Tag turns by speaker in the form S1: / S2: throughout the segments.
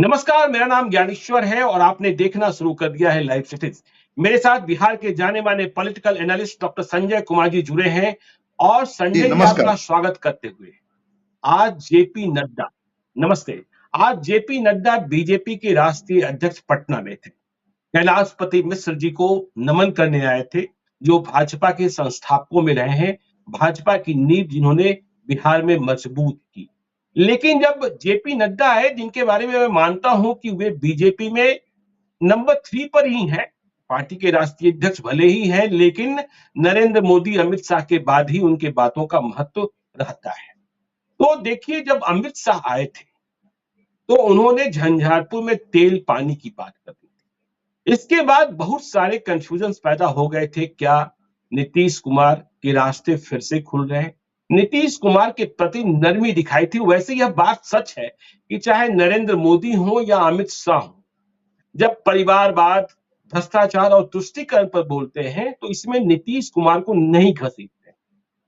S1: नमस्कार, मेरा नाम ज्ञानेश्वर है और आपने देखना शुरू कर दिया है लाइव सिटीज। मेरे साथ बिहार के जाने माने political analyst doctor Sanjay Kumar ji जुड़े हैं और
S2: जी,
S1: संजय जी
S2: नमस्कार।
S1: आपका स्वागत करते हुए आज जेपी नड्डा, नमस्ते। आज जेपी नड्डा बीजेपी के राष्ट्रीय अध्यक्ष पटना में थे। कैलाशपति मिश्र जी को नमन करने आए थे, जो भाजपा के संस्थापकों में रहे हैं, भाजपा की नींव जिन्होंने बिहार में मजबूत की। लेकिन जब जेपी नड्डा आए, जिनके बारे में मैं मानता हूं कि वे बीजेपी में नंबर 3 पर ही हैं, पार्टी के राष्ट्रीय अध्यक्ष भले ही हैं, लेकिन नरेंद्र मोदी, अमित शाह के बाद ही उनके बातों का महत्व रहता है। तो देखिए, जब अमित शाह आए थे, तो उन्होंने झंझारपुर में तेल पानी की बात कर दी थी। इसके बाद बहुत सारे कंफ्यूजन पैदा हो गए थे। क्या नीतीश कुमार के रास्ते फिर से खुल रहे हैं? नीतीश कुमार के प्रति नरमी दिखाई थी। वैसे यह बात सच है कि चाहे नरेंद्र मोदी हो या अमित शाह हो, जब परिवारवाद, भ्रष्टाचार और तुष्टीकरण पर बोलते हैं, तो इसमें नीतीश कुमार को नहीं घसीटते।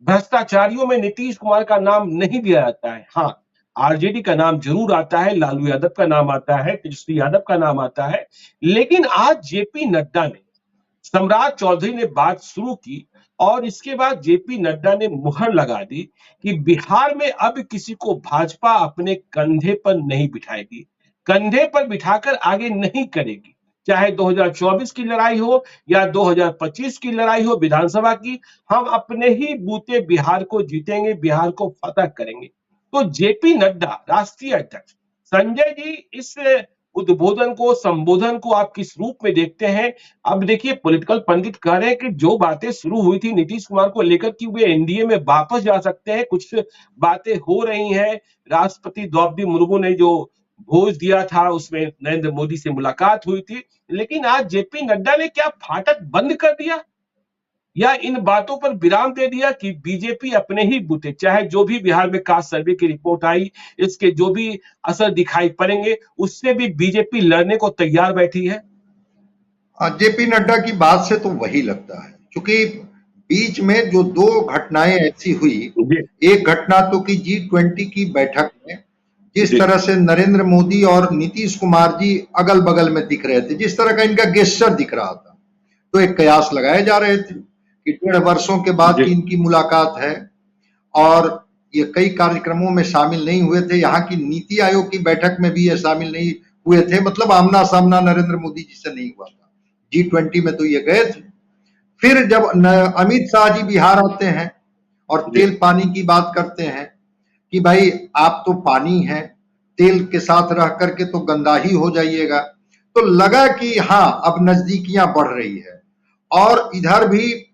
S1: भ्रष्टाचारियों में नीतीश कुमार का नाम नहीं दिया जाता है। हाँ, आरजेडी का नाम जरूर आता है, लालू यादव का नाम आता है, तेजस्वी यादव का नाम आता है। लेकिन आज जेपी नड्डा ने, सम्राट चौधरी ने बात शुरू की और इसके बाद जेपी नड्डा ने मुहर लगा दी कि बिहार में अब किसी को भाजपा अपने कंधे पर नहीं बिठाएगी, कंधे पर बिठाकर आगे नहीं करेगी। चाहे 2024 की लड़ाई हो या 2025 की लड़ाई हो विधानसभा की, हम अपने ही बूते बिहार को जीतेंगे, बिहार को फतह करेंगे। तो जेपी नड्डा राष्ट्रीय अध्यक्ष, संजय जी, इस उद्बोधन को, संबोधन को आप किस रूप में देखते हैं? अब देखिए, पॉलिटिकल पंडित कह रहे हैं कि जो बातें शुरू हुई थी नीतीश कुमार को लेकर कि वे एनडीए में वापस जा सकते हैं, कुछ बातें हो रही हैं। राष्ट्रपति द्रौपदी मुर्मू ने जो भोज दिया था, उसमें नरेंद्र मोदी से मुलाकात हुई थी। लेकिन आज जेपी नड्डा ने क्या फाटक बंद कर दिया या इन बातों पर विराम दे दिया कि बीजेपी अपने ही बूते, चाहे जो भी बिहार में कास्ट सर्वे की रिपोर्ट आई, इसके जो भी असर दिखाई पड़ेंगे, उससे भी बीजेपी लड़ने को तैयार बैठी है?
S2: जेपी नड्डा की बात से तो वही लगता है, क्योंकि बीच में जो दो घटनाएं ऐसी हुई, एक घटना तो कि G20 की बैठक में जिस तरह से नरेंद्र मोदी और नीतीश कुमार जी अगल बगल में दिख रहे थे, जिस तरह का इनका गेस्चर दिख रहा था, तो एक कयास लगाए जा रहे थे कि 1.5 वर्षों के बाद की इनकी मुलाकात है और ये कई कार्यक्रमों में शामिल नहीं हुए थे। यहाँ की नीति आयोग की बैठक में भी ये शामिल नहीं हुए थे, मतलब आमना सामना नरेंद्र मोदी जी से नहीं हुआ था। G20 में तो ये गए थे। फिर जब अमित शाह जी बिहार आते हैं और तेल पानी की बात करते हैं कि भाई आप तो पानी है, तेल के साथ रह करके तो गंदा ही हो जाइएगा, तो लगा कि हाँ, अब नजदीकियां बढ़ रही है। और इधर भी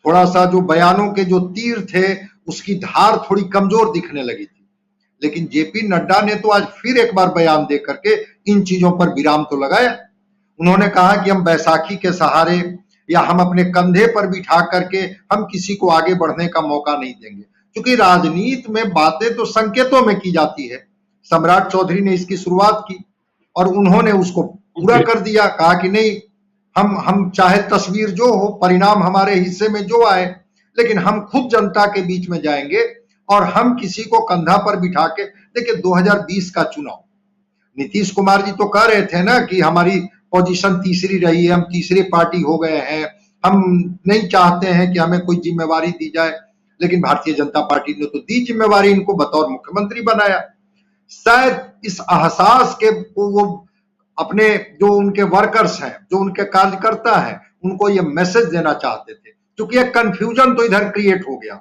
S2: थोड़ा सा जो बयानों के जो तीर थे, उसकी धार थोड़ी कमजोर दिखने लगी थी। लेकिन जेपी नड्डा ने तो आज फिर एक बार बयान दे करके इन चीजों पर विराम तो लगाया। उन्होंने कहा कि हम बैसाखी के सहारे या हम अपने कंधे पर बिठा करके हम किसी को आगे बढ़ने का मौका नहीं देंगे, क्योंकि राजनीति में बातें तो संकेतों में की जाती है। सम्राट चौधरी ने इसकी शुरुआत की और उन्होंने उसको पूरा कर दिया। कहा कि नहीं, हम चाहे तस्वीर जो हो, परिणाम हमारे हिस्से में जो आए, लेकिन हम खुद जनता के बीच में जाएंगे और हम किसी को कंधा पर बिठा के, देखिए 2020 का चुनाव, नीतीश कुमार जी तो कह रहे थे ना कि हमारी पोजीशन तीसरी रही है, हम तीसरी पार्टी हो गए हैं, हम नहीं चाहते हैं कि हमें कोई जिम्मेवारी दी जाए, लेकिन भारतीय जनता पार्टी ने तो दी जिम्मेवारी, इनको बतौर मुख्यमंत्री बनाया। शायद इस एहसास के वो अपने जो उनके वर्कर्स हैं, जो उनके कार्यकर्ता हैं, उनको ये मैसेज देना चाहते थे, क्योंकि एक कंफ्यूजन तो इधर क्रिएट हो गया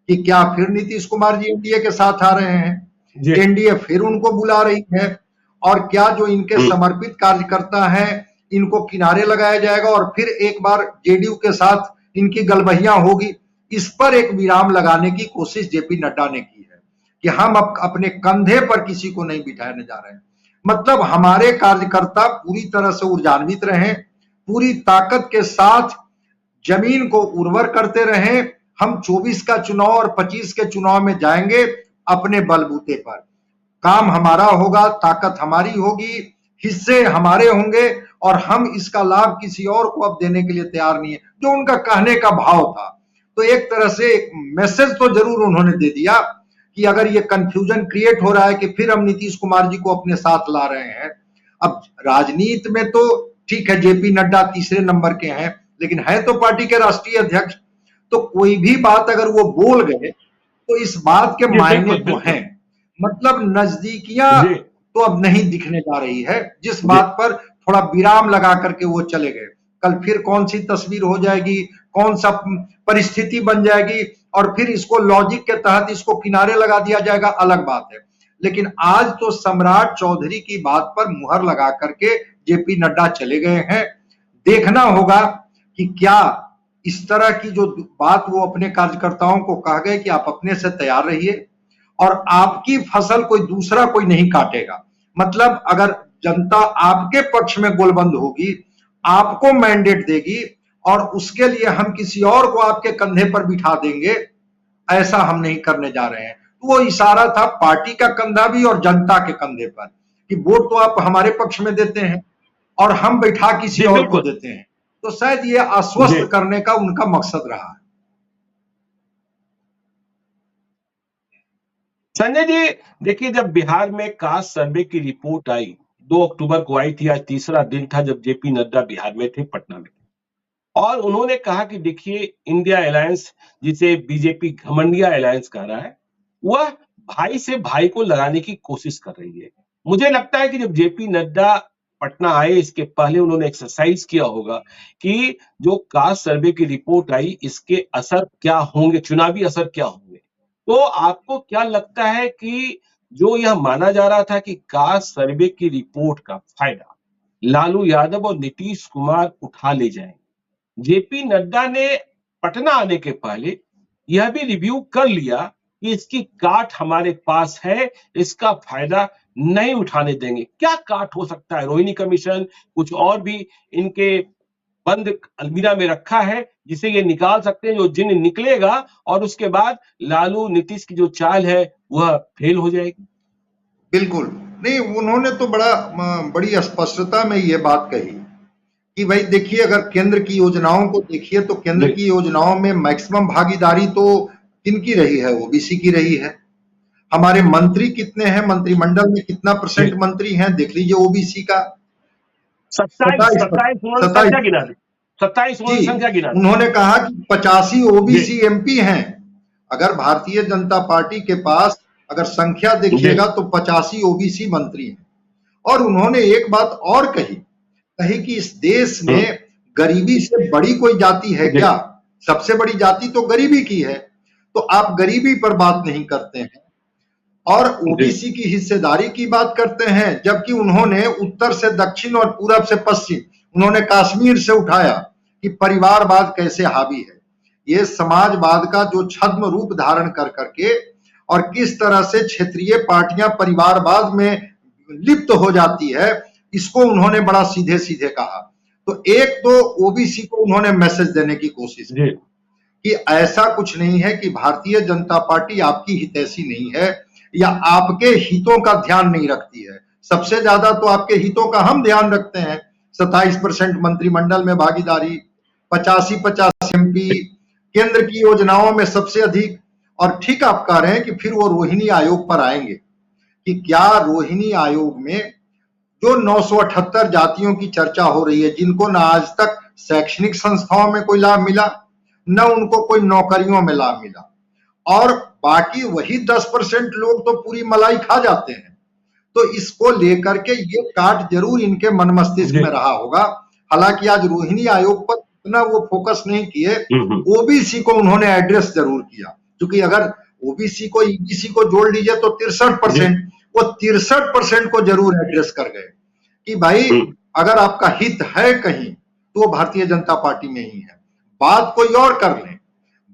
S2: कि क्या फिर नीतीश कुमार जी एनडीए के साथ आ रहे हैं, एनडीए फिर उनको बुला रही है, और क्या जो इनके समर्पित कार्यकर्ता हैं इनको किनारे लगाया जाएगा और फिर एक बार जेडीयू के साथ इनकी गलबहियां होगी। इस पर एक विराम लगाने की कोशिश जेपी नड्डा ने की है कि हम अपने कंधे पर किसी को नहीं बिठाने जा रहे हैं। मतलब हमारे कार्यकर्ता पूरी तरह से ऊर्जान्वित रहें, पूरी ताकत के साथ जमीन को उर्वर करते रहें। हम 24 का चुनाव और 25 के चुनाव में जाएंगे अपने बलबूते पर, काम हमारा होगा, ताकत हमारी होगी, हिस्से हमारे होंगे और हम इसका लाभ किसी और को अब देने के लिए तैयार नहीं है, जो उनका कहने का भाव था। तो एक तरह से एक मैसेज तो जरूर उन्होंने दे दिया कि अगर ये कंफ्यूजन क्रिएट हो रहा है कि फिर हम नीतीश कुमार जी को अपने साथ ला रहे हैं। अब राजनीति में तो ठीक है, जेपी नड्डा तीसरे नंबर के हैं, लेकिन है तो पार्टी के राष्ट्रीय अध्यक्ष। तो कोई भी बात अगर वो बोल गए तो इस बात के मायने तो हैं, मतलब नजदीकियां तो अब नहीं दिखने जा रही है, जिस बात पर थोड़ा विराम लगा करके वो चले गए। कल फिर कौन सी तस्वीर हो जाएगी, कौन सा परिस्थिति बन जाएगी, और फिर इसको लॉजिक के तहत इसको किनारे लगा दिया जाएगा, अलग बात है। लेकिन आज तो सम्राट चौधरी की बात पर मुहर लगा करके जेपी नड्डा चले गए हैं। देखना होगा कि क्या इस तरह की जो बात वो अपने कार्यकर्ताओं को कह गए कि आप अपने से तैयार रहिए और आपकी फसल कोई दूसरा कोई नहीं काटेगा। मतलब अगर जनता आपके पक्ष में गोलबंद होगी, आपको मैंडेट देगी और उसके लिए हम किसी और को आपके कंधे पर बिठा देंगे, ऐसा हम नहीं करने जा रहे हैं। तो वो इशारा था पार्टी का कंधा भी और जनता के कंधे पर कि वोट तो आप हमारे पक्ष में देते हैं और हम बैठा किसी और को देते हैं। तो शायद ये आश्वस्त करने का उनका मकसद रहा है।
S1: संजय जी, देखिए, जब बिहार में कास्ट सर्वे की रिपोर्ट आई, 2 अक्टूबर को आई थी, आज तीसरा दिन था जब जेपी नड्डा बिहार में थे, पटना में, और उन्होंने कहा कि देखिए, इंडिया अलायंस, जिसे बीजेपी घमंडिया अलायंस कह रहा है, वह भाई से भाई को लड़ाने की कोशिश कर रही है। मुझे लगता है कि जब जेपी नड्डा पटना आए, इसके पहले उन्होंने एक्सरसाइज किया होगा कि जो कास्ट सर्वे की रिपोर्ट आई, इसके असर क्या होंगे, चुनावी असर क्या होंगे। तो आपको क्या लगता है कि जो यह माना जा रहा था कि कास्ट सर्वे की रिपोर्ट का फायदा लालू यादव और नीतीश कुमार उठा ले जाएंगे, जेपी नड्डा ने पटना आने के पहले यह भी रिव्यू कर लिया कि इसकी काट हमारे पास है, इसका फायदा नहीं उठाने देंगे। क्या काट हो सकता है? रोहिणी कमीशन, कुछ और भी इनके बंद अलमीरा में रखा है जिसे ये निकाल सकते हैं, जो जिन निकलेगा और उसके बाद लालू नीतीश की जो चाल है वह फेल हो जाएगी।
S2: बिल्कुल नहीं, उन्होंने तो बड़ी स्पष्टता में ये बात कही कि भाई देखिए, अगर केंद्र की योजनाओं को देखिए तो केंद्र की योजनाओं में मैक्सिमम भागीदारी तो किनकी रही है? ओबीसी की रही है। हमारे मंत्री कितने हैं, मंत्रिमंडल में कितना % मंत्री हैं, देख लीजिए ओबीसी का
S1: 27 संख्या गिना।
S2: उन्होंने कहा कि 85 ओबीसी एमपी हैं। अगर भारतीय जनता पार्टी के पास अगर संख्या देखिएगा तो 85 ओबीसी मंत्री हैं। और उन्होंने एक बात और कही कि इस देश में गरीबी से बड़ी कोई जाति है क्या? सबसे बड़ी जाति तो गरीबी की है। तो आप गरीबी पर बात नहीं करते हैं और ओबीसी की हिस्सेदारी की बात करते हैं, जबकि उन्होंने उत्तर से दक्षिण और पूरब से पश्चिम, उन्होंने कश्मीर से उठाया कि परिवारवाद कैसे हावी है। ये समाजवाद का जो छद्म रूप धारण कर करके और किस तरह से क्षेत्रीय पार्टियां परिवारवाद में लिप्त हो जाती है, इसको उन्होंने बड़ा सीधे सीधे कहा। तो एक तो ओबीसी को उन्होंने मैसेज देने की कोशिश की कि ऐसा कुछ नहीं है कि भारतीय जनता पार्टी आपकी हितैषी नहीं है या आपके हितों का ध्यान नहीं रखती है। सबसे ज्यादा तो आपके हितों का हम ध्यान रखते हैं। 27% मंत्रिमंडल में भागीदारी, 85 एमपी, केंद्र की योजनाओं में सबसे अधिक। और ठीक आप कह रहे हैं कि फिर वो रोहिणी आयोग पर आएंगे कि क्या रोहिणी आयोग में जो 978 जातियों की चर्चा हो रही है, जिनको ना आज तक शैक्षणिक संस्थाओं में कोई लाभ मिला, न उनको कोई नौकरियों में लाभ मिला, और बाकी वही 10% लोग तो पूरी मलाई खा जाते हैं। तो इसको लेकर के ये काट जरूर इनके मन मस्तिष्क में रहा होगा। हालांकि आज रोहिणी आयोग पर इतना वो फोकस नहीं किए, ओबीसी को उन्होंने एड्रेस जरूर किया, क्योंकि अगर ओबीसी को ईबीसी को जोड़ लीजिए तो 63%, वो 63% को जरूर एड्रेस कर गए कि भाई अगर आपका हित है कहीं तो भारतीय जनता पार्टी में ही है। बात कोई और कर लें,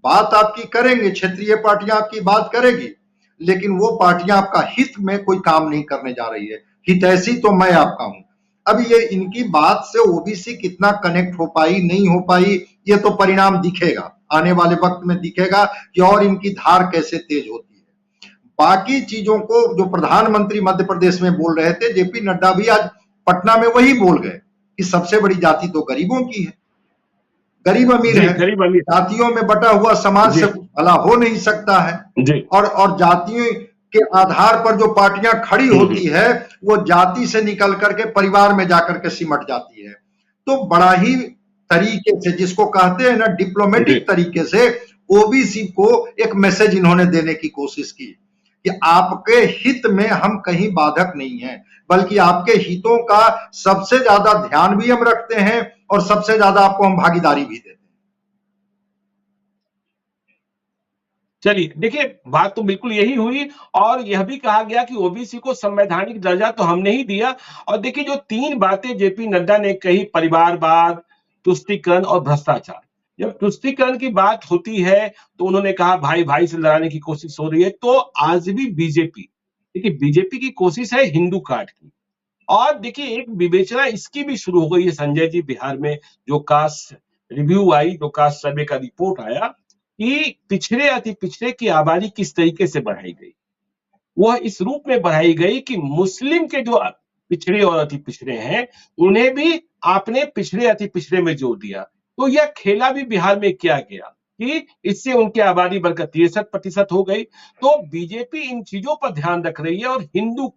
S2: बात आपकी करेंगे, क्षेत्रीय पार्टियां आपकी बात करेगी, लेकिन वो पार्टियां आपका हित में कोई काम नहीं करने जा रही है। हितैषी तो मैं आपका हूं। अब ये इनकी बात से ओबीसी कितना कनेक्ट हो पाई, नहीं हो पाई, ये तो परिणाम दिखेगा, आने वाले वक्त में दिखेगा कि और इनकी धार कैसे तेज होती है। बाकी चीजों को जो प्रधानमंत्री मध्य प्रदेश में बोल रहे थे, जेपी नड्डा भी आज पटना में वही बोल गए कि सबसे बड़ी जाति तो गरीबों की है। गरीब अमीर है,
S1: गरीब अमीर
S2: जातियों में बटा हुआ समाज से भला हो नहीं सकता है। और जातियों के आधार पर जो पार्टियां खड़ी होती है वो जाति से निकल करके परिवार में जाकर के सिमट जाती है। तो बड़ा ही तरीके से, जिसको कहते हैं ना डिप्लोमेटिक तरीके से, ओबीसी को एक मैसेज इन्होंने देने की कोशिश की कि आपके हित में हम कहीं बाधक नहीं है, बल्कि आपके हितों का सबसे ज्यादा ध्यान भी हम रखते हैं और सबसे ज्यादा आपको हम भागीदारी भी देते हैं।
S1: चलिए देखिए, बात तो बिल्कुल यही हुई और यह भी कहा गया कि ओबीसी को संवैधानिक दर्जा तो हमने ही दिया। और देखिए जो 3 बातें जेपी नड्डा ने कही, परिवारवाद, तुष्टीकरण और भ्रष्टाचार। जब तुष्टीकरण की बात होती है तो उन्होंने कहा भाई भाई से लड़ाने की कोशिश हो रही है। तो आज भी बीजेपी, देखिए बीजेपी की कोशिश है हिंदू कार्ड की। और देखिए एक विवेचना इसकी भी शुरू हो गई है संजय जी, बिहार में जो कास्ट रिव्यू आई, जो कास्ट सर्वे का रिपोर्ट आया कि पिछड़े अति पिछड़े की आबादी किस तरीके से बढ़ाई गई। वह इस रूप में बढ़ाई गई कि मुस्लिम के जो पिछड़े और अति पिछड़े हैं उन्हें भी आपने पिछड़े अति पिछड़े में जोड़ दिया। तो यह खेला भी बिहार में किया गया कि इससे उनकी आबादी बढ़कर 63% हो गई। तो बीजेपी इन चीजों पर ध्यान रख रही है। और हिंदू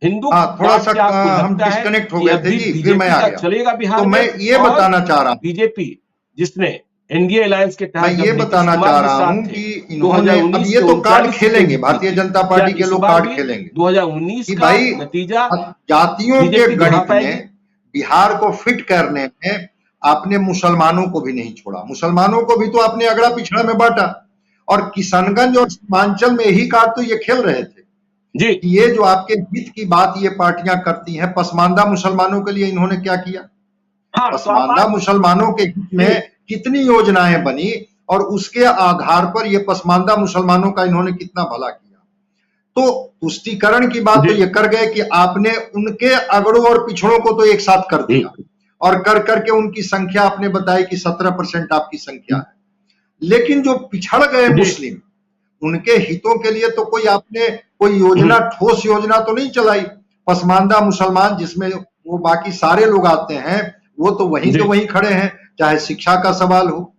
S2: थोड़ा सा हम डिस्कनेक्ट हो गए थे जी, फिर मैं आ गया।
S1: चलेगा बिहार
S2: तो मैं ये बताना चाह रहा हूं,
S1: बीजेपी जिसने एनडीए अलायंस के तहत,
S2: मैं ये बताना चाह रहा हूं कि इन्होंने अब ये तो कार्ड खेलेंगे, भारतीय जनता पार्टी के लोग कार्ड खेलेंगे
S1: 2019
S2: का भाई
S1: नतीजा
S2: जातियों के गणित में बिहार को फिट करने में आपने मुसलमानों को भी नहीं छोड़ा। मुसलमानों को भी तो आपने अगड़ा पिछड़ा में बांटा। और किशनगंज और सीमांचल में यही कार्ड तो ये खेल रहे थे जी। ये जो आपके हित की बात ये पार्टियां करती हैं, पसमानदा मुसलमानों के लिए इन्होंने क्या किया? पसमानदा मुसलमानों के हित में कितनी योजनाएं बनी और उसके आधार पर ये पसमानदा मुसलमानों का इन्होंने कितना भला किया। तो तुष्टीकरण की बात तो ये कर गए कि आपने उनके अगड़ों और पिछड़ों को तो एक साथ कर दिया और कर करके उनकी संख्या आपने बताई कि 17% आपकी संख्या है। लेकिन जो पिछड़ गए मुस्लिम, उनके हितों के लिए तो कोई आपने कोई योजना, ठोस योजना तो नहीं चलाई। पसमानदा मुसलमान जिसमें वो बाकी सारे लोग आते हैं वो तो वहीं के वहीं खड़े हैं, चाहे शिक्षा का सवाल हो,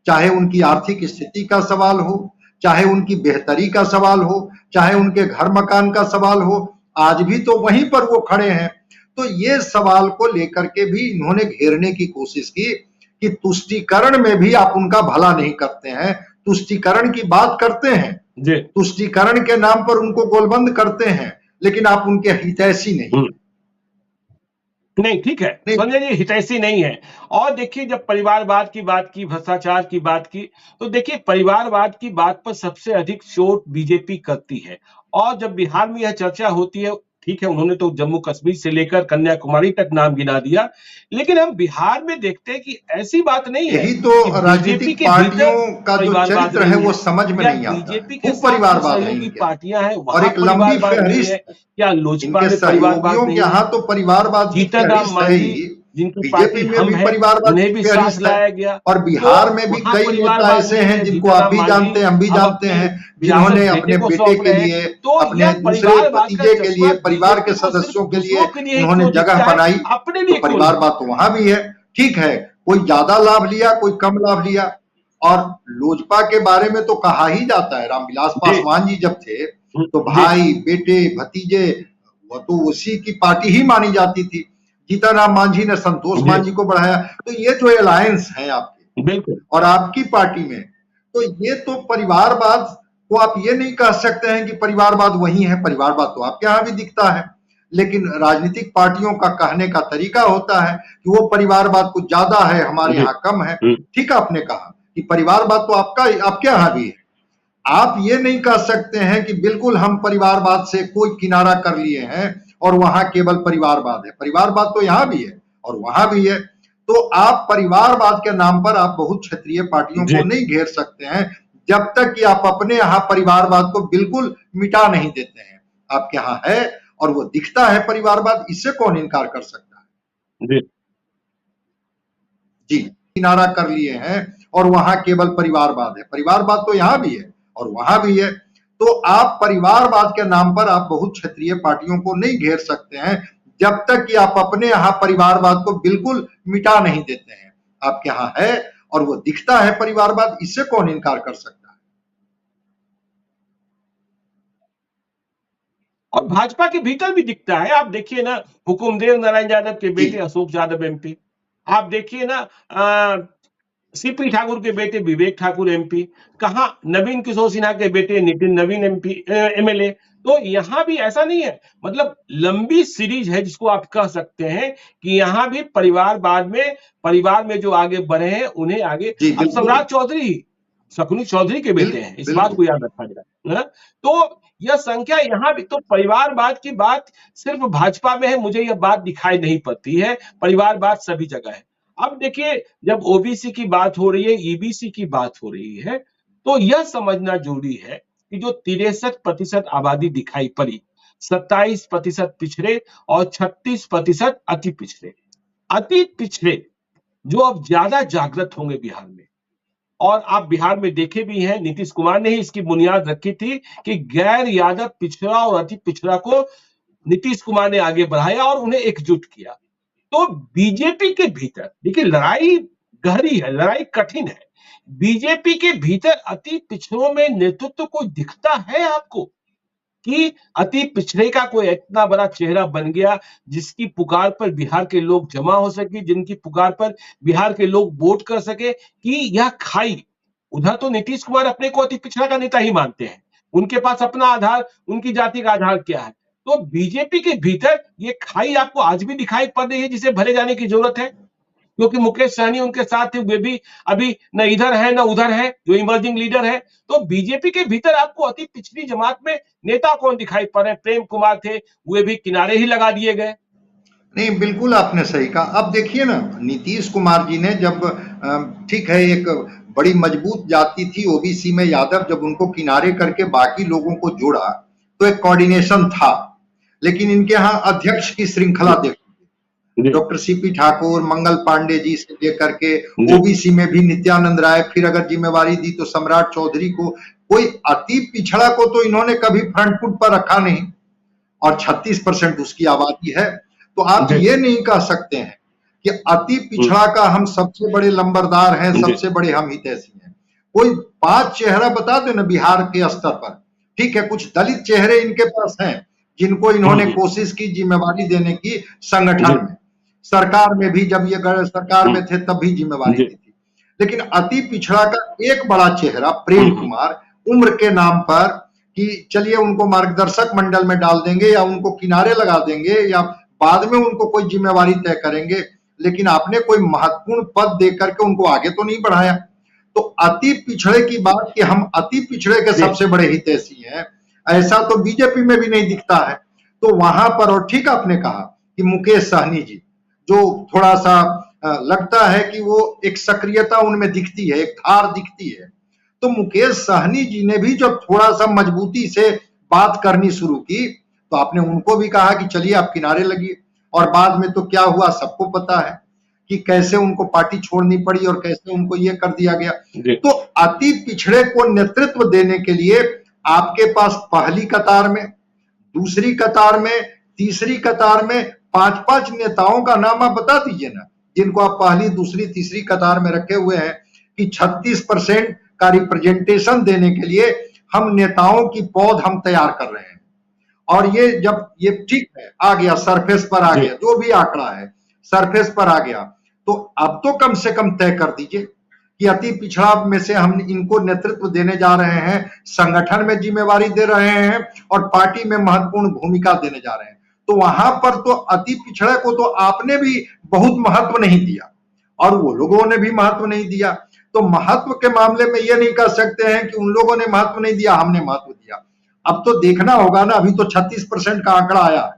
S2: चाहे उनकी आर्थिक स्थिति का सवाल हो, चाहे उनकी बेहतरी का सवाल हो, चाहे उनके घर मकान का सवाल हो, आज भी तो वहीं पर वो खड़े हैं। तो ये सवाल को लेकर के भी इन्होंने घेरने की कोशिश की कि तुष्टीकरण में भी आप उनका भला नहीं करते हैं, तुष्टीकरण की बात करते हैं, तुष्टीकरण के नाम पर उनको गोलबंद करते हैं, लेकिन आप उनके हितैषी नहीं।
S1: नहीं, ठीक है संजय जी, हितैषी नहीं है। और देखिए जब परिवारवाद की बात की, भ्रष्टाचार की बात की, तो देखिए परिवारवाद की बात पर सबसे अधिक शोर बीजेपी करती है। और जब बिहार में यह चर्चा होती है, ठीक है उन्होंने तो जम्मू कश्मीर से लेकर कन्याकुमारी तक नाम गिना दिया, लेकिन हम बिहार में देखते हैं कि ऐसी बात नहीं है।
S2: यही तो राजनीतिक पार्टियों का जो चरित्र है वो समझ में नहीं आता।
S1: बीजेपी के परिवारवाद की पार्टियां हैं
S2: और एक लंबी फहरिस्त,
S1: क्या लोजपा
S2: इनके सहयोगियों के यहाँ तो परिवारवाद की फहरिस्त है ही, बीजेपी में भी परिवारवाद की फहरिस्त है। और बिहार में भी कई नेता ऐसे हैं जिनको आप भी जानते हैं, हम भी जानते हैं, जिन्होंने अपने बेटे के लिए, अपने दूसरे भतीजे के लिए, परिवार के सदस्यों के लिए उन्होंने जगह बनाई। तो परिवारवाद तो वहां भी है, ठीक है, कोई ज्यादा लाभ लिया, कोई कम लाभ लिया। और लोजपा के बारे में तो कहा ही जाता है, रामविलास पासवान जी जब थे तो भाई बेटे भतीजे वो तो उसी की पार्टी ही मानी जाती थी। जीतनराम मांझी ने संतोष मांझी को बढ़ाया। तो ये जो अलायंस है आपके
S1: बिल्कुल
S2: और आपकी पार्टी में, तो ये तो परिवारवाद को आप ये नहीं कह सकते हैं कि परिवारवाद वही है। परिवारवाद तो आपके यहाँ भी दिखता है, लेकिन राजनीतिक पार्टियों का कहने का तरीका होता है कि वो परिवारवाद कुछ ज्यादा है, हमारे यहाँ कम है। ठीक है, आपने कहा कि परिवारवाद तो आपके यहाँ भी है। आप ये नहीं कह सकते हैं कि बिल्कुल हम परिवारवाद से कोई किनारा कर लिए हैं और वहां केवल परिवारवाद है। परिवारवाद तो यहाँ भी है और वहां भी है। तो आप परिवारवाद के नाम पर आप बहुत क्षेत्रीय पार्टियों को नहीं घेर सकते हैं जब तक कि आप अपने यहाँ परिवारवाद को बिल्कुल मिटा नहीं देते हैं। आपके यहाँ है और वो दिखता है परिवारवाद, इससे कौन इनकार कर सकता है? जी, किनारा कर लिए हैं और वहां केवल परिवारवाद है। परिवारवाद तो यहाँ भी है और वहां भी है। तो आप परिवारवाद के नाम पर आप बहुत क्षेत्रीय पार्टियों को नहीं घेर सकते हैं जब तक कि आप अपने यहाँ परिवारवाद को बिल्कुल मिटा नहीं देते हैं। आपके यहाँ है और वो दिखता है परिवारवाद, इससे कौन इनकार कर सकता है।
S1: और भाजपा के भीतर भी दिखता है। आप देखिए ना, हुकुमदेव नारायण यादव के बेटे
S2: जी
S1: अशोक यादव एमपी, आप देखिए ना सीपी ठाकुर के बेटे विवेक ठाकुर एमपी, कहा नवीन किशोर सिन्हा के बेटे नितिन नवीन एमपी एमएलए। तो यहां भी ऐसा नहीं है, मतलब लंबी सीरीज है जिसको आप कह सकते हैं कि यहां भी परिवार में जो आगे बढ़े हैं उन्हें आगे।
S2: जी
S1: अब
S2: बिल्कुल
S1: सम्राट चौधरी शकुनी चौधरी के बेटे हैं, इस बात
S2: बिल्कुल
S1: को याद रखा जाए। तो यह संख्या यहां भी तो परिवारवाद की बात सिर्फ भाजपा में है, मुझे यह बात दिखाई नहीं पड़ती है। परिवारवाद सभी जगह है। अब देखिए, जब ओबीसी की बात हो रही है, ईबीसी की बात हो रही है, तो यह समझना जरूरी है कि जो 63% आबादी दिखाई पड़ी, 27% पिछड़े और 36% अति पिछड़े। अति पिछड़े जो अब ज्यादा जागृत होंगे बिहार में। और आप बिहार में देखे भी हैं, नीतीश कुमार ने ही इसकी बुनियाद रखी थी कि गैर यादव पिछड़ा और अति पिछड़ा को नीतीश कुमार ने आगे बढ़ाया और उन्हें एकजुट किया। तो बीजेपी के भीतर देखिए, लड़ाई गहरी है, लड़ाई कठिन है। बीजेपी के भीतर अति पिछड़ों में नेतृत्व को दिखता है आपको कि अति पिछड़े का कोई इतना बड़ा चेहरा बन गया जिसकी पुकार पर बिहार के लोग जमा हो सके, जिनकी पुकार पर बिहार के लोग वोट कर सके, कि यह खाई। उधर तो नीतीश कुमार अपने को अति पिछड़ा का नेता ही मानते हैं, उनके पास अपना आधार, उनकी जाति का आधार क्या है। तो बीजेपी के भीतर ये खाई आपको आज भी दिखाई पड़ रही है जिसे भरे जाने की जरूरत है, क्योंकि मुकेश सहनी उनके साथ थे, वे भी अभी न इधर है न उधर है, जो इमर्जिंग लीडर है। तो बीजेपी के भीतर आपको अति पिछड़ी जमात में नेता कौन दिखाई पड़ रहे हैं? प्रेम कुमार थे, वे भी किनारे ही लगा दिए गए।
S2: नहीं, बिल्कुल आपने सही कहा। अब देखिए ना, नीतीश कुमार जी ने जब ठीक है, एक बड़ी मजबूत जाति थी ओबीसी में यादव, जब उनको किनारे करके बाकी लोगों को जोड़ा तो एक कोऑर्डिनेशन था। लेकिन इनके यहाँ अध्यक्ष की श्रृंखला देखिए, डॉक्टर सीपी ठाकुर, मंगल पांडे जी से लेकर के ओबीसी में भी नित्यानंद राय, फिर अगर जिम्मेवारी दी तो सम्राट चौधरी को। कोई अति पिछड़ा को तो इन्होंने कभी फ्रंट फुट पर रखा नहीं, और 36% उसकी आबादी है। तो आप ये नहीं कह सकते हैं कि अति पिछड़ा का हम सबसे बड़े लंबरदार हैं, सबसे बड़े हम हितैषी हैं। कोई 5 चेहरा बता दो ना बिहार के स्तर पर। ठीक है, कुछ दलित चेहरे इनके पास हैं जिनको इन्होंने कोशिश की जिम्मेवारी देने की संगठन में, सरकार में भी, जब ये सरकार में थे तब भी जिम्मेवारी दी थी। लेकिन अति पिछड़ा का एक बड़ा चेहरा प्रेम कुमार, उम्र के नाम पर कि चलिए उनको मार्गदर्शक मंडल में डाल देंगे या उनको किनारे लगा देंगे या बाद में उनको कोई जिम्मेवारी तय करेंगे, लेकिन आपने कोई महत्वपूर्ण पद दे करके उनको आगे तो नहीं बढ़ाया। तो अति पिछड़े की बात कि हम अति पिछड़े के सबसे बड़े हितैषी हैं, ऐसा तो बीजेपी में भी नहीं दिखता है। तो वहां पर, और ठीक आपने कहा कि मुकेश सहनी जी, जो थोड़ा सा लगता है कि वो एक सक्रियता उनमें दिखती है, एक धार दिखती है। तो मुकेश सहनी जी ने भी जब थोड़ा सा मजबूती से बात करनी शुरू की तो आपने उनको भी कहा कि चलिए आप किनारे लगिए। और बाद में तो क्या हुआ सबको पता है कि कैसे उनको पार्टी छोड़नी पड़ी और कैसे उनको ये कर दिया गया। तो अति पिछड़े को नेतृत्व देने के लिए आपके पास पहली कतार में, दूसरी कतार में, तीसरी कतार में 5-5 नेताओं का नाम आप बता दीजिए ना, जिनको आप पहली, दूसरी, तीसरी कतार में रखे हुए हैं कि 36% का रिप्रेजेंटेशन देने के लिए हम नेताओं की पौध हम तैयार कर रहे हैं। और ये जब ये ठीक है आ गया, सरफेस पर आ गया, जो भी आंकड़ा है सरफेस पर आ गया, तो अब तो कम से कम तय कर दीजिए कि अति पिछड़ा में से हम इनको नेतृत्व देने जा रहे हैं, संगठन में जिम्मेवारी दे रहे हैं और पार्टी में महत्वपूर्ण भूमिका देने जा रहे हैं। तो वहां पर तो अति पिछड़े को तो आपने भी बहुत महत्व नहीं दिया और वो लोगों ने भी महत्व नहीं दिया। तो महत्व के मामले में ये नहीं कह सकते हैं कि उन लोगों ने महत्व नहीं दिया, हमने महत्व दिया। अब तो देखना होगा ना, अभी तो 36% का आंकड़ा आया है।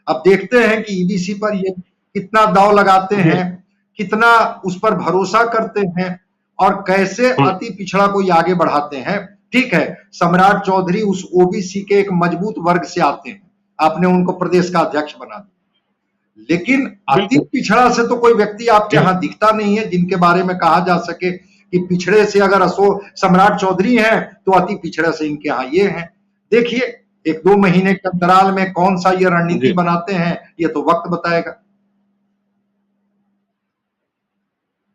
S2: अब देखते हैं कि ईबीसी पर ये कितना दांव लगाते हैं, कितना उस पर भरोसा करते हैं और कैसे अति पिछड़ा को ये आगे बढ़ाते हैं। ठीक है, सम्राट चौधरी उस ओबीसी के एक मजबूत वर्ग से आते हैं, आपने उनको प्रदेश का अध्यक्ष बना दिया, लेकिन अति पिछड़ा से तो कोई व्यक्ति आपके यहाँ दिखता नहीं है जिनके बारे में कहा जा सके कि पिछड़े से अगर सम्राट चौधरी हैं तो अति पिछड़े से इनके यहाँ ये हैं। देखिए 1-2 महीने के अंतराल में कौन सा ये रणनीति बनाते हैं, ये तो वक्त बताएगा।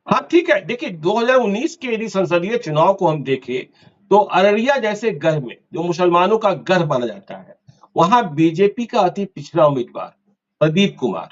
S1: हाँ ठीक है, देखिए 2019 के यदि संसदीय चुनाव को हम देखें तो अररिया जैसे गढ़ में जो मुसलमानों का गढ़ माना जाता है, वहां बीजेपी का अति पिछड़ा उम्मीदवार प्रदीप कुमार,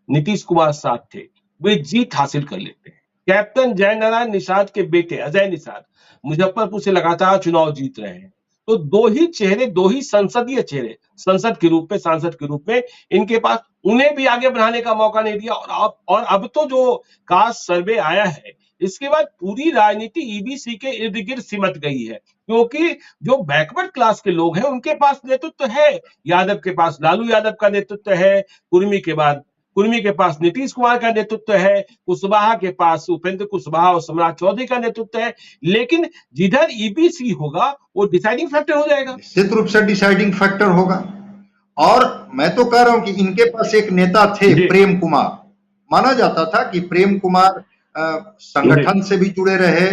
S1: नीतीश कुमार साथ थे, वे जीत हासिल कर लेते हैं। कैप्टन जयनारायण निषाद के बेटे अजय निषाद मुजफ्फरपुर से लगातार चुनाव जीत रहे हैं। तो दो ही चेहरे, दो ही संसदीय चेहरे संसद के रूप में, सांसद के रूप में इनके पास, उन्हें भी आगे बढ़ाने का मौका नहीं दिया। और अब तो जो कास्ट सर्वे आया है, इसके बाद पूरी राजनीति ईबीसी के इर्द गिर्द सिमट गई है, क्योंकि जो बैकवर्ड क्लास के लोग हैं उनके पास नेतृत्व है। यादव के पास लालू यादव का नेतृत्व है, कुर्मी के पास नीतीश कुमार का नेतृत्व है, कुशवाहा के पास उपेंद्र कुशवाहा और सम्राट चौधरी का नेतृत्व है। लेकिन जिधर ईबीसी होगा वो डिसाइडिंग फैक्टर हो जाएगा,
S2: निश्चित रूप से डिसाइडिंग फैक्टर होगा। और मैं तो कह रहा हूं कि इनके पास एक नेता थे प्रेम कुमार, माना जाता था कि प्रेम कुमार संगठन से भी जुड़े रहे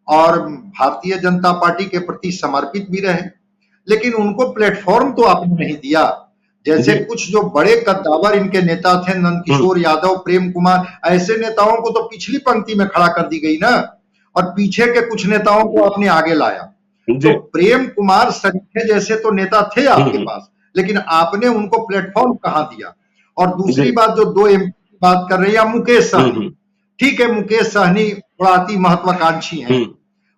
S2: और भारतीय जनता पार्टी के प्रति समर्पित भी रहे, लेकिन उनको प्लेटफॉर्म तो आपने नहीं दिया। जैसे कुछ जो बड़े कद्दावर इनके नेता थे, नंदकिशोर यादव, प्रेम कुमार, ऐसे नेताओं को तो पिछली पंक्ति में खड़ा कर दी गई ना, और पीछे के कुछ नेताओं को आपने आगे लाया। तो प्रेम कुमार सरीखे जैसे तो नेता थे आपके पास, लेकिन आपने उनको प्लेटफॉर्म कहां दिया। और दूसरी बात, जो दो एमपी की बात कर रही है, मुकेश सहनी, ठीक है, मुकेश सहनी थोड़ा अति महत्वाकांक्षी हैं,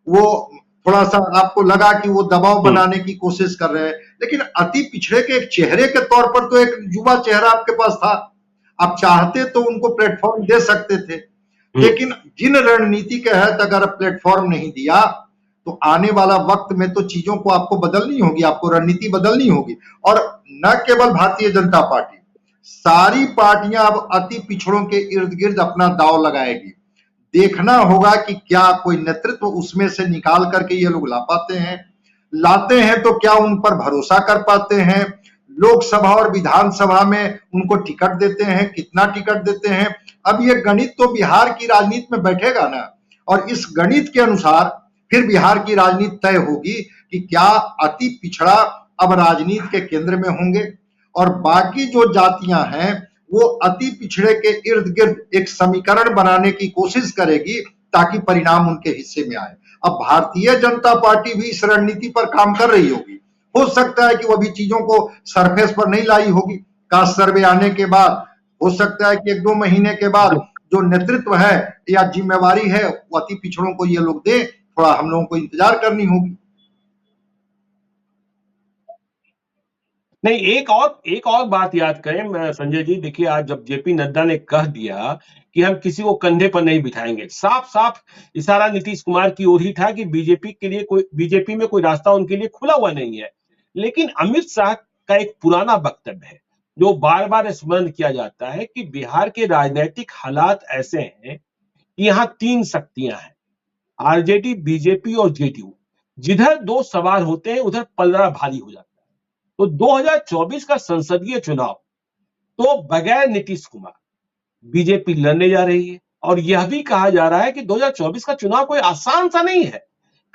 S2: वो थोड़ा सा आपको लगा कि वो दबाव बनाने की कोशिश कर रहे हैं, लेकिन अति पिछड़े के एक चेहरे के तौर पर तो एक युवा चेहरा आपके पास था, आप चाहते तो उनको प्लेटफॉर्म दे सकते थे। लेकिन जिन रणनीति के तहत अगर प्लेटफॉर्म नहीं दिया तो आने वाला वक्त में तो चीजों को आपको बदलनी होगी, आपको रणनीति बदलनी होगी। और न केवल भारतीय जनता पार्टी, सारी पार्टियां अब अति पिछड़ों के इर्द गिर्द अपना दांव लगाएगी। देखना होगा कि क्या कोई नेतृत्व उसमें से निकाल करके ये लोग ला पाते हैं, लाते हैं तो क्या उन पर भरोसा कर पाते हैं, लोकसभा और विधानसभा में उनको टिकट देते हैं, कितना टिकट देते हैं। अब ये गणित तो बिहार की राजनीति में बैठेगा ना, और इस गणित के अनुसार फिर बिहार की राजनीति तय होगी कि क्या अति पिछड़ा अब राजनीति के केंद्र में होंगे और बाकी जो जातियां हैं वो अति पिछड़े के इर्द गिर्द एक समीकरण बनाने की कोशिश करेगी ताकि परिणाम उनके हिस्से में आए। अब भारतीय जनता पार्टी भी इस रणनीति पर काम कर रही होगी, हो सकता है कि वो भी चीजों को सरफेस पर नहीं लाई होगी। कास्ट सर्वे आने के बाद हो सकता है कि 1-2 महीने के बाद जो नेतृत्व है या जिम्मेवारी है वो अति पिछड़ों को ये लोग दे, थोड़ा हम लोगों को इंतजार करनी होगी।
S1: नहीं, एक और बात याद करें संजय जी, देखिए आज जब जेपी नड्डा ने कह दिया कि हम किसी को कंधे पर नहीं बिठाएंगे, साफ साफ इशारा नीतीश कुमार की ओर ही था कि बीजेपी में कोई रास्ता उनके लिए खुला हुआ नहीं है। लेकिन अमित शाह का एक पुराना वक्तव्य है जो बार बार स्मरण किया जाता है कि बिहार के राजनीतिक हालात ऐसे हैं कि यहाँ 3 शक्तियां हैं, आरजेडी, बीजेपी और जेडीयू। जिधर 2 सवार होते हैं उधर पलड़ा भारी हो जाता है। तो 2024 का संसदीय चुनाव तो बगैर नीतीश कुमार बीजेपी लड़ने जा रही है, और यह भी कहा जा रहा है कि 2024 का चुनाव कोई आसान सा नहीं है,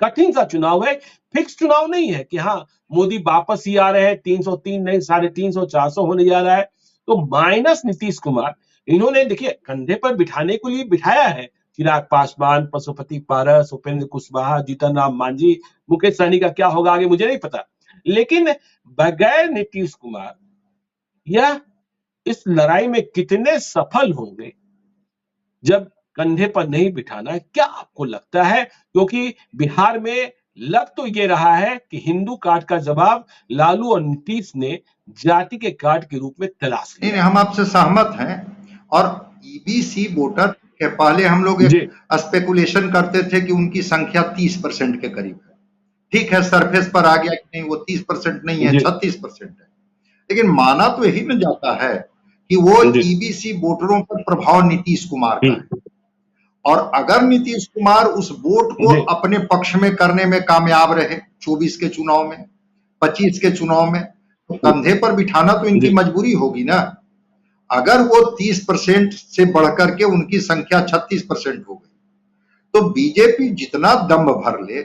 S1: कठिन सा चुनाव है, फिक्स चुनाव नहीं है कि हाँ मोदी वापस ही आ रहे हैं, 303 नहीं 350, 400 होने जा रहा है। तो माइनस नीतीश कुमार इन्होंने देखिए कंधे पर बिठाने के लिए बिठाया है चिराग पासवान, पशुपति पारस, उपेंद्र कुशवाहा, जीतन राम मांझी, मुकेश सहनी का क्या होगा आगे मुझे नहीं पता। लेकिन बगैर नीतीश कुमार यह इस लड़ाई में कितने सफल होंगे जब कंधे पर नहीं बिठाना, क्या आपको लगता है? क्योंकि बिहार में लग तो ये रहा है कि हिंदू कार्ड का जवाब लालू और नीतीश ने जाति के कार्ड के रूप में तलाश लिया।
S2: नहीं, हम आपसे सहमत हैं। और ईबीसी वोटर के पहले हम लोग एक स्पेकुलेशन करते थे कि उनकी संख्या 30% के करीब है। ठीक है, सरफेस पर आ गया कि नहीं वो 30% नहीं है, 36% है। लेकिन माना तो यही न जाता है कि वो ईबीसी वोटरों पर प्रभाव नीतीश कुमार का है, और अगर नीतीश कुमार उस वोट को अपने पक्ष में करने में कामयाब रहे 24 के चुनाव में, 25 के चुनाव में, तो कंधे पर बिठाना तो इनकी मजबूरी होगी ना। अगर वो 30% से बढ़कर के उनकी संख्या 36% हो गई, तो बीजेपी जितना दम भर ले,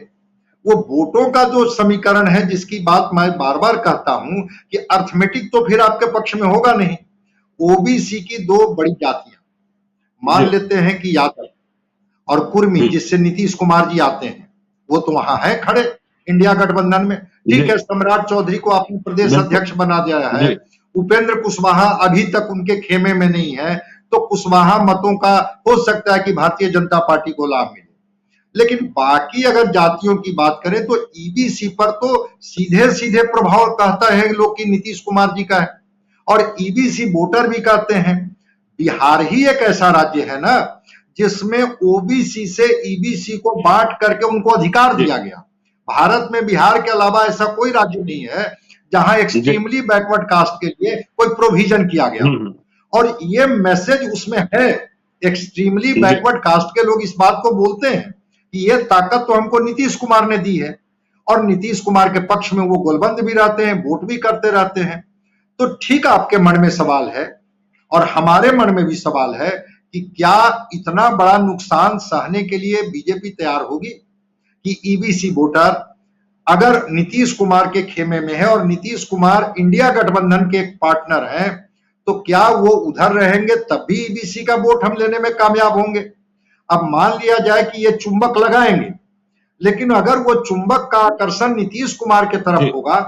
S2: वो वोटों का जो समीकरण है जिसकी बात मैं बार बार कहता हूं कि अर्थमेटिक तो फिर आपके पक्ष में होगा नहीं। ओबीसी की 2 बड़ी जातियां मान लेते हैं कि यादव, और कुर्मी जिससे नीतीश कुमार जी आते हैं, वो तो वहां है खड़े इंडिया गठबंधन में। ठीक है, सम्राट चौधरी को आपने प्रदेश अध्यक्ष बना दिया है, उपेंद्र कुशवाहा अभी तक उनके खेमे में नहीं है, तो कुशवाहा मतों का हो सकता है कि भारतीय जनता पार्टी को लाभ मिले। लेकिन बाकी अगर जातियों की बात करें तो ईबीसी पर तो सीधे सीधे प्रभाव कहता है लोग कि नीतीश कुमार जी का है, और ईबीसी वोटर भी कहते हैं। बिहार ही एक ऐसा राज्य है ना जिसमें ओबीसी से ईबीसी को बांट करके उनको अधिकार दिया गया। भारत में बिहार के अलावा ऐसा कोई राज्य नहीं है जहां एक्सट्रीमली बैकवर्ड कास्ट के लिए कोई प्रोविजन किया गया, और ये मैसेज उसमें है। एक्सट्रीमली बैकवर्ड कास्ट के लोग इस बात को बोलते हैं कि ये ताकत तो हमको नीतीश कुमार ने दी है, और नीतीश कुमार के पक्ष में वो गोलबंद भी रहते हैं, वोट भी करते रहते हैं। तो ठीक आपके मन में सवाल है और हमारे मन में भी सवाल है कि क्या इतना बड़ा नुकसान सहने के लिए बीजेपी तैयार होगी कि ईबीसी वोटर अगर नीतीश कुमार के खेमे में है और नीतीश कुमार इंडिया गठबंधन के एक पार्टनर हैं, तो क्या वो उधर रहेंगे तब भी ईबीसी का वोट हम लेने में कामयाब होंगे? अब मान लिया जाए कि ये चुंबक लगाएंगे, लेकिन अगर वो चुंबक का आकर्षण नीतीश कुमार के तरफ होगा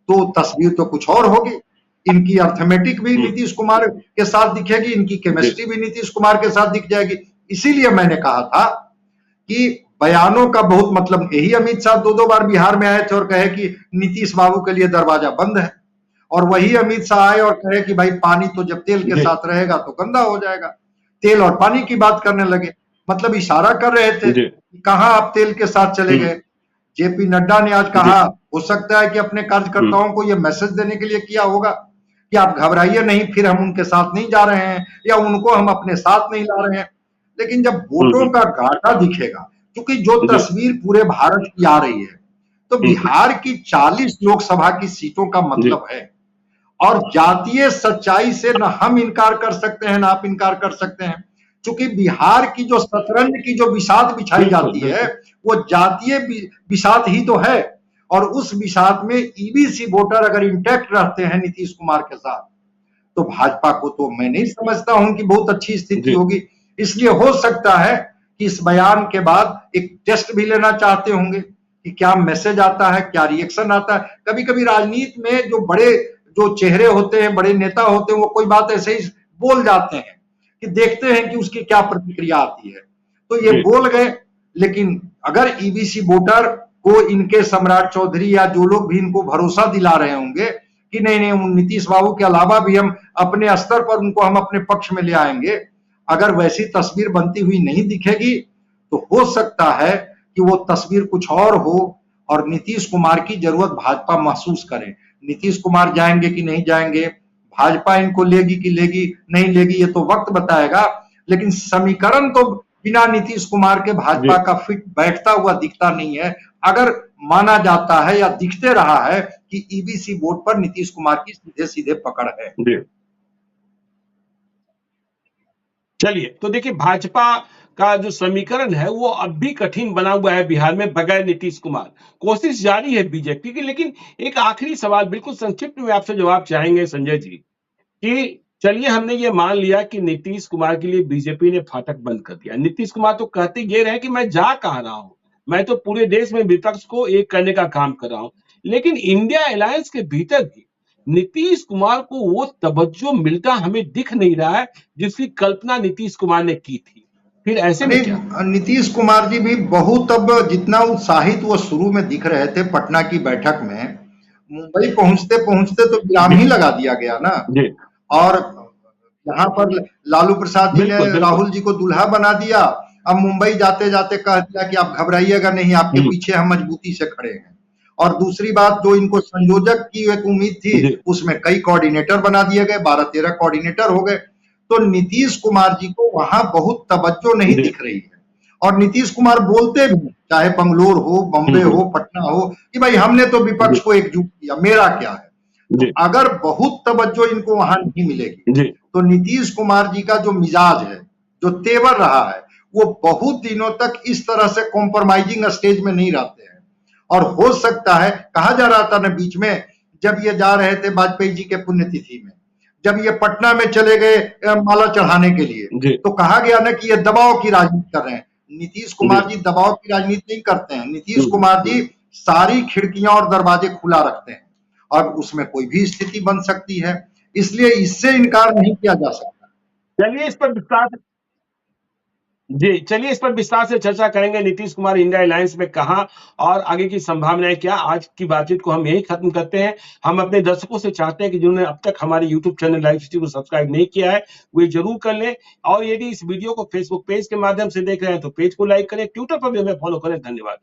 S2: तो तस्वीर तो कुछ और होगी। इनकी अर्थमेटिक भी नीतीश कुमार के साथ दिखेगी, इनकी केमिस्ट्री भी नीतीश कुमार के साथ दिख जाएगी। इसीलिए मैंने कहा था कि बयानों का बहुत मतलब, यही अमित शाह 2-2 बार बिहार में आए थे और कहे कि नीतीश बाबू के लिए दरवाजा बंद है, और वही अमित शाह आए और कहे कि भाई पानी तो जब तेल के साथ रहेगा तो गंदा हो जाएगा। तेल और पानी की बात करने लगे, मतलब इशारा कर रहे थे कि कहां आप तेल के साथ चले गए। जेपी नड्डा ने आज कहा, हो सकता है कि अपने कार्यकर्ताओं को यह मैसेज देने के लिए किया होगा कि आप घबराइए नहीं, फिर हम उनके साथ नहीं जा रहे हैं या उनको हम अपने साथ नहीं ला रहे हैं। लेकिन जब वोटों का घाटा दिखेगा, क्योंकि जो तस्वीर पूरे भारत की आ रही है, तो बिहार की 40 लोकसभा की सीटों का मतलब है, और जातीय सच्चाई से न हम इनकार कर सकते हैं, ना आप इनकार कर सकते हैं। क्योंकि बिहार की जो शतरंज की जो बिसात बिछाई जाती है, वो जातीय बिसात ही तो है, और उस बिसात में ईबीसी वोटर अगर इंटैक्ट रहते हैं नीतीश कुमार के साथ, तो भाजपा को तो मैं नहीं समझता हूं कि बहुत अच्छी स्थिति होगी। इसलिए हो सकता है कि इस बयान के बाद एक टेस्ट भी लेना चाहते होंगे कि क्या मैसेज आता है, क्या रिएक्शन आता है। कभी कभी राजनीति में जो बड़े जो चेहरे होते हैं, बड़े नेता होते हैं, वो कोई बात ऐसे ही बोल जाते हैं कि देखते हैं कि उसकी क्या प्रतिक्रिया आती है। तो ये बोल गए, लेकिन अगर ईबीसी वोटर को इनके सम्राट चौधरी या जो लोग भी इनको भरोसा दिला रहे होंगे कि नहीं नहीं नीतीश बाबू के अलावा भी हम अपने स्तर पर उनको हम अपने पक्ष में ले आएंगे, अगर वैसी तस्वीर बनती हुई नहीं दिखेगी तो हो सकता है कि वो तस्वीर कुछ और हो और नीतीश कुमार की जरूरत भाजपा महसूस करे। नीतीश कुमार जाएंगे कि नहीं जाएंगे, भाजपा इनको लेगी कि लेगी नहीं लेगी, ये तो वक्त बताएगा। लेकिन समीकरण तो बिना नीतीश कुमार के भाजपा का फिट बैठता हुआ दिखता नहीं है, अगर माना जाता है या दिखते रहा है कि ईबीसी वोट पर नीतीश कुमार की सीधे सीधे पकड़ है।
S1: चलिए, तो देखिए भाजपा का जो समीकरण है वो अब भी कठिन बना हुआ है बिहार में बगैर नीतीश कुमार। कोशिश जारी है बीजेपी की। लेकिन एक आखिरी सवाल बिल्कुल संक्षिप्त में आपसे जवाब चाहेंगे संजय जी, कि चलिए हमने ये मान लिया कि नीतीश कुमार के लिए बीजेपी ने फाटक बंद कर दिया। नीतीश कुमार तो कहते ये रहे कि मैं जा कह रहा हूं, मैं तो पूरे देश में विपक्ष को एक करने का काम कर रहा हूं। लेकिन इंडिया अलायंस के भीतर भी नीतीश कुमार को वो तवज्जो मिलता हमें दिख नहीं रहा है जिसकी कल्पना नीतीश कुमार ने की थी। फिर ऐसे में क्या?
S2: नीतीश कुमार जी भी बहुत, अब जितना उत्साहित वो शुरू में दिख रहे थे पटना की बैठक में, मुंबई पहुंचते पहुंचते तो विराम ही लगा दिया गया ना। और यहाँ पर लालू प्रसाद जी ने राहुल जी को दूल्हा बना दिया, अब मुंबई जाते जाते कह दिया कि आप घबराइएगा नहीं, आपके पीछे हम मजबूती से खड़े हैं। और दूसरी बात, जो इनको संयोजक की एक उम्मीद थी, उसमें कई कोऑर्डिनेटर बना दिए गए, 12-13 कोऑर्डिनेटर हो गए। तो नीतीश कुमार जी को वहां बहुत तवज्जो नहीं दिख रही है। और नीतीश कुमार बोलते भी, चाहे बंगलोर हो, बॉम्बे हो, पटना हो, कि भाई हमने तो विपक्ष को एकजुट किया, मेरा क्या है। तो अगर बहुत तवज्जो इनको वहां नहीं मिलेगी तो नीतीश कुमार जी का जो मिजाज है, जो तेवर रहा है, वो बहुत दिनों तक इस तरह से कॉम्प्रोमाइजिंग स्टेज में नहीं रहते हैं। और हो सकता है, कहा जा रहा था ना बीच में, जब ये जा रहे थे वाजपेयी जी के पुण्यतिथि में, जब ये पटना में चले गए माला चढ़ाने के लिए, तो कहा गया ना कि ये दबाव की राजनीति कर रहे हैं। नीतीश कुमार जी दबाव की राजनीति नहीं करते हैं। नीतीश कुमार जी सारी खिड़कियां और दरवाजे खुला रखते हैं और उसमें कोई भी स्थिति बन सकती है, इसलिए इससे इनकार नहीं किया जा सकता।
S1: चलिए इस पर विस्तार चलिए इस पर विस्तार से चर्चा करेंगे। नीतीश कुमार इंडिया अलायंस में कहां और आगे की संभावनाएं क्या। आज की बातचीत को हम यही खत्म करते हैं। हम अपने दर्शकों से चाहते हैं कि जिन्होंने अब तक हमारे यूट्यूब चैनल लाइव सिटी को सब्सक्राइब नहीं किया है वे जरूर कर लें, और यदि इस वीडियो को फेसबुक पेज के माध्यम से देख रहे हैं तो पेज को लाइक करें, ट्विटर पर भी हमें फॉलो करें। धन्यवाद।